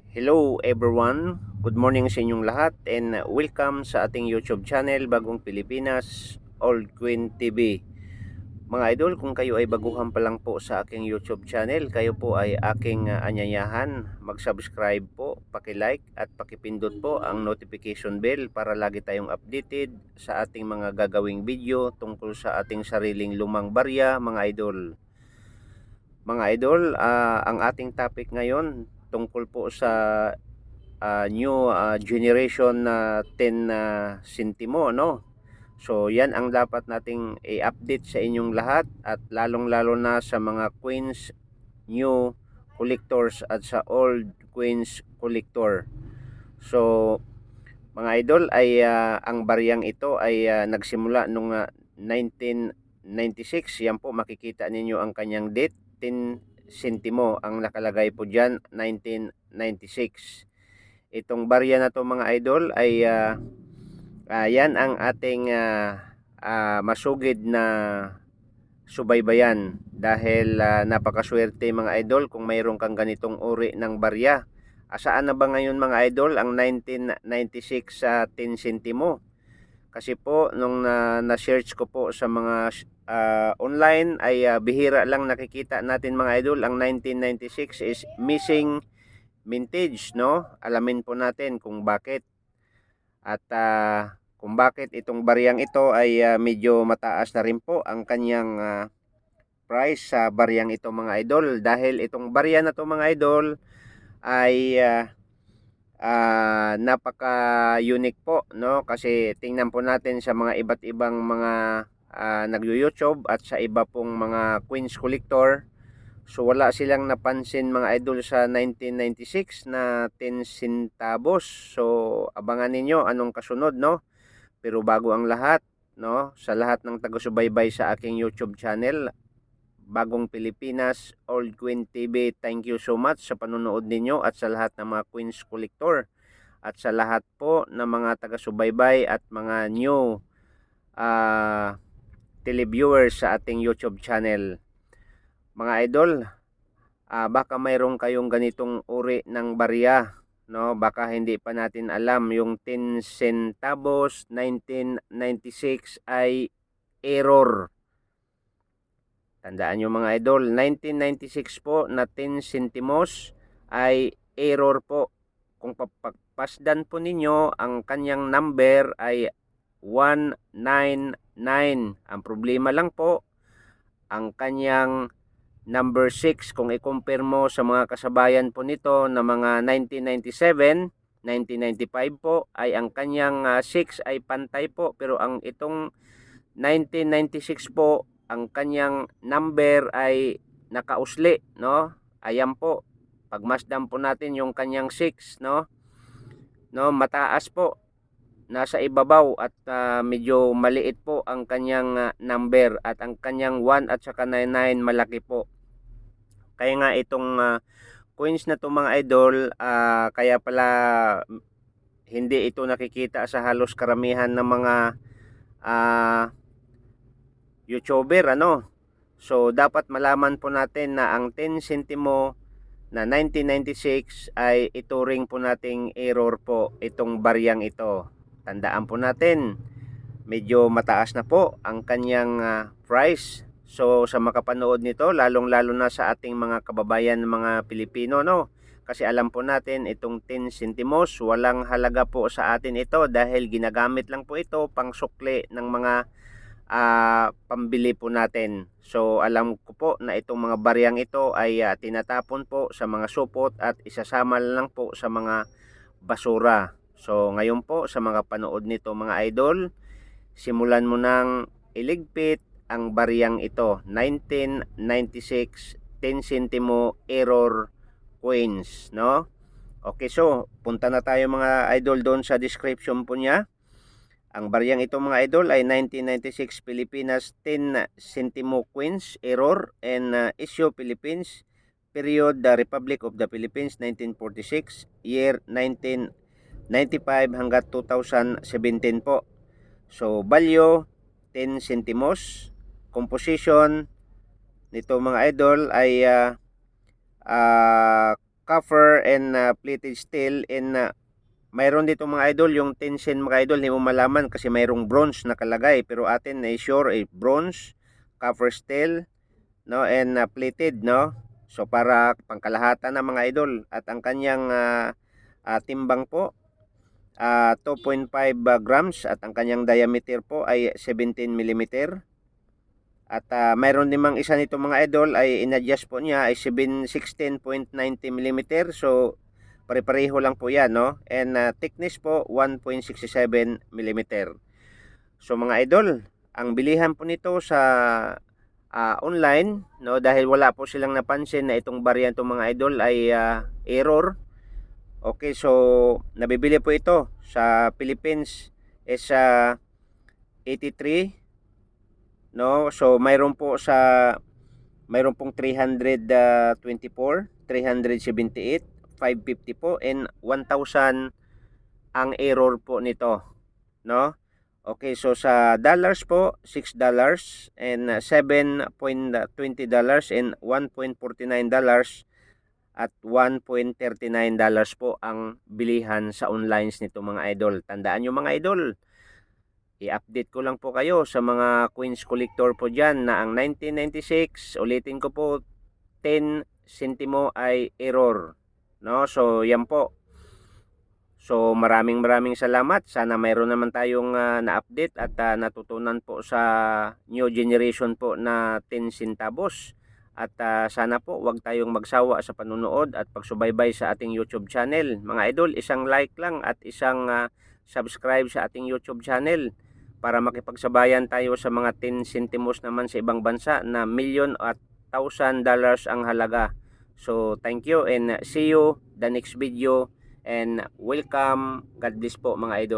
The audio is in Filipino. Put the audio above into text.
Hello everyone, good morning sa inyong lahat and welcome sa ating YouTube channel Bagong Pilipinas, Old Queen TV. Mga idol, kung kayo ay baguhan pa lang po sa aking YouTube channel, kayo po ay aking anyayahan, mag-subscribe po, paki-like at pakipindot po ang notification bell para lagi tayong updated sa ating mga gagawing video tungkol sa ating sariling lumang barya, mga idol. Mga idol, ang ating topic ngayon tungkol po sa new generation na 10 sentimo, no? So yan ang dapat nating i-update sa inyong lahat at lalong-lalo na sa mga Queens new collectors at sa old Queens collector. So mga idol ay ang bariyang ito ay nagsimula nung 1996. Yan po makikita ninyo ang kanyang date, 10 sentimo ang nakalagay po diyan, 1996. Itong barya na to mga idol ay yan ang ating masugid na subaybayan dahil napakaswerte mga idol kung mayroon kang ganitong uri ng barya. Saan na ba ngayon mga idol ang 1996 sa 10 sentimo? Kasi po nung na-search ko po sa mga online ay bihira lang nakikita natin mga idol. Ang 1996 is missing mintage, no? Alamin po natin kung bakit. At kung bakit itong bariyang ito ay medyo mataas na rin po ang kanyang price sa bariyang ito mga idol. Dahil itong barya na to mga idol ay napaka-unique po, no? Kasi tingnan po natin sa mga iba't ibang mga nagyo-YouTube at sa iba pong mga Queens collector. So wala silang napansin mga idol sa 1996 na 10 centavos. So abangan ninyo anong kasunod, no? Pero bago ang lahat, no, sa lahat ng taga-subaybay sa aking YouTube channel, Bagong Pilipinas, Old Queen TV, thank you so much sa panonood ninyo at sa lahat ng mga Queens collector at sa lahat po ng mga taga-subaybay at mga new televiewers sa ating YouTube channel. Mga idol, baka mayroon kayong ganitong uri ng barya, no? Baka hindi pa natin alam yung 10 centavos 1996 ay error. Tandaan nyo mga idol, 1996 po na 10 centimos ay error po. Kung papasdan po ninyo, ang kanyang number ay 199. Ang problema lang po, ang kanyang number 6, kung i-compare mo sa mga kasabayan po nito na mga 1997, 1995 po, ay ang kanyang 6 ay pantay po. Pero ang itong 1996 po, ang kanyang number ay nakausli, no? Ayan po. Pagmasdan po natin yung kanyang 6, no? No, mataas po. Nasa ibabaw at medyo maliit po ang kanyang number at ang kanyang 1 at saka 99 malaki po. Kaya nga itong coins na to mga idol, kaya pala hindi ito nakikita sa halos karamihan ng mga YouTuber, ano. So dapat malaman po natin na ang 10 sentimo na 1996 ay ituring po nating error po itong baryang ito. Tandaan po natin, medyo mataas na po ang kanyang price. So sa makapanood nito, lalong-lalo na sa ating mga kababayan mga Pilipino, no? Kasi alam po natin itong 10 sentimos, walang halaga po sa atin ito dahil ginagamit lang po ito pang sukli ng mga pambili po natin. So alam ko po na itong mga baryang ito ay tinatapon po sa mga supot at isasama lang po sa mga basura. So ngayon po sa mga panood nito mga idol, simulan mo nang iligpit ang baryang ito, 1996 10 centimo error coins, no? Okay, so punta na tayo mga idol doon sa description po niya. Ang baryang ito mga idol ay 1996 Pilipinas 10 centimo coins error and issue Philippines, period the Republic of the Philippines 1946, year 1995 hanggang 2017 po. So value 10 centimos. Composition nito mga idol ay copper and plated steel, and mayroon dito mga idol yung 10 sen mga idol, hindi mo malaman kasi mayroong bronze nakalagay, pero atin ay sure ay bronze, copper steel, no, and plated, no. So para pangkalahatan na mga idol, at ang kanyang timbang po 2.5 grams, at ang kanyang diameter po ay 17 mm. At mayroon namang isa nito mga idol ay in-adjust po niya ay 16.90 mm. So pare-pareho lang po yan, no? And thickness po 1.67 mm. So mga idol, ang bilihan po nito sa online, no, dahil wala po silang napansin na itong variant mga idol ay error. Okay, so nabibili po ito sa Philippines is 83, no. So mayroon pong 324, 378, 550 po, and 1,000 ang error po nito, no. Okay, so sa dollars po, $6 and $7.20 and $1.49 at $1.39 po ang bilihan sa online nito mga idol. Tandaan nyo mga idol, i-update ko lang po kayo sa mga coins collector po dyan na ang 1996, ulitin ko po, 10 sentimo ay error, no. So yan po. So maraming salamat. Sana mayroon naman tayong na-update at natutunan po sa new generation po na 10 centavos. At sana po wag tayong magsawa sa panunood at pagsubaybay sa ating YouTube channel. Mga idol, isang like lang at isang subscribe sa ating YouTube channel para makipagsabayan tayo sa mga 10 centimos naman sa ibang bansa na million at $1,000 ang halaga. So thank you and see you the next video. And welcome. God bless po mga idol.